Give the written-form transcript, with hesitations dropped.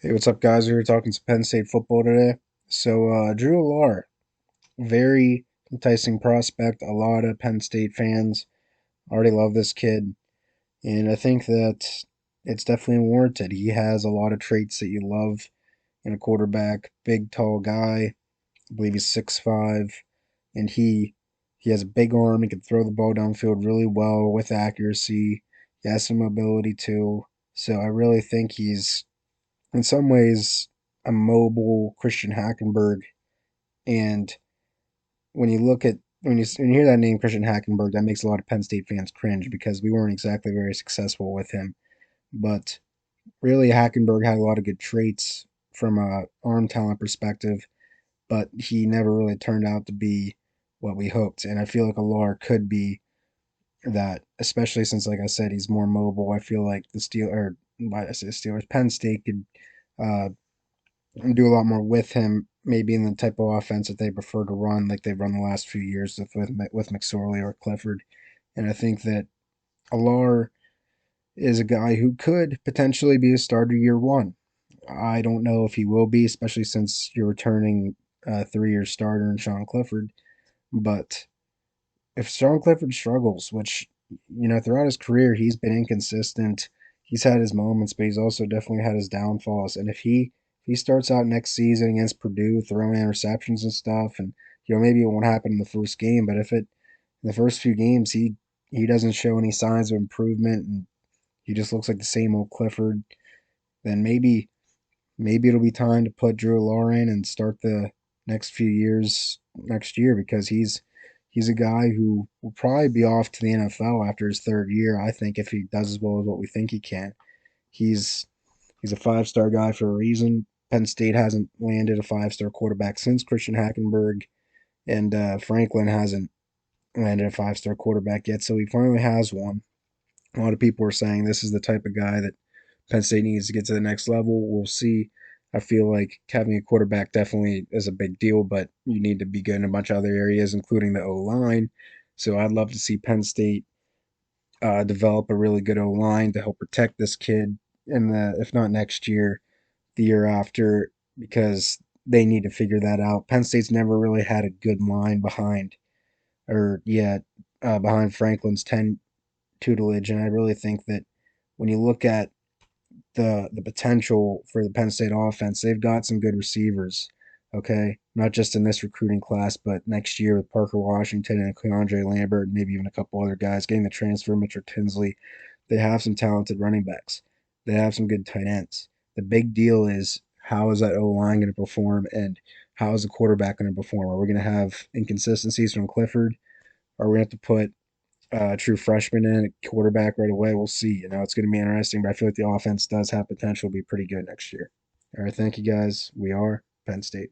Hey, what's up, guys? We were talking some Penn State football today. Drew Allar, very enticing prospect. A lot of Penn State fans already love this kid, and I think that it's definitely warranted. He has a lot of traits that you love in a quarterback. Big, tall guy. I believe he's 6'5", and he has a big arm. He can throw the ball downfield really well with accuracy. He has some mobility too. So I really think he's in some ways a mobile Christian Hackenberg. And when you hear that name Christian Hackenberg, that makes a lot of Penn State fans cringe because we weren't exactly very successful with him. But really, Hackenberg had a lot of good traits from a arm talent perspective, but he never really turned out to be what we hoped. And I feel like Allar could be that, especially since, like I said, he's more mobile. I feel like the why did I say Steelers, Penn State could uh, and do a lot more with him, maybe in the type of offense that they prefer to run, like they've run the last few years with McSorley or Clifford. And I think that Allar is a guy who could potentially be a starter year one. I don't know if he will be, especially since you're returning a 3 year starter in Sean Clifford. But if Sean Clifford struggles, which throughout his career he's been inconsistent, he's had his moments, but he's also definitely had his downfalls. And if he starts out next season against Purdue throwing interceptions and stuff, and maybe it won't happen in the first game, but if it in the first few games he doesn't show any signs of improvement and he just looks like the same old Clifford, then maybe it'll be time to put Drew Allar in and start the next few years next year because he's a guy who will probably be off to the NFL after his third year. I think if he does as well as what we think he can, he's he's a 5 star guy for a reason. Penn State hasn't landed a 5 star quarterback since Christian Hackenberg, and Franklin hasn't landed a 5 star quarterback yet. So he finally has one. A lot of people are saying this is the type of guy that Penn State needs to get to the next level. We'll see. I feel like having a quarterback definitely is a big deal, but you need to be good in a bunch of other areas, including the O line. So I'd love to see Penn State develop a really good O line to help protect this kid in the, if not next year, the year after, because they need to figure that out. Penn State's never really had a good line behind Franklin's tutelage, and I really think that when you look at the potential for the Penn State offense. They've got some good receivers, okay? Not just in this recruiting class, but next year with Parker Washington and Keandre Lambert, and maybe even a couple other guys getting the transfer, Mitchell Tinsley. They have some talented running backs. They have some good tight ends. The big deal is how is that O line going to perform, and how is the quarterback going to perform? Are we going to have inconsistencies from Clifford? Are we going to have to put true freshman in at quarterback right away? We'll see. It's going to be interesting, but I feel like the offense does have potential to be pretty good next year. All right, thank you guys. We are Penn State.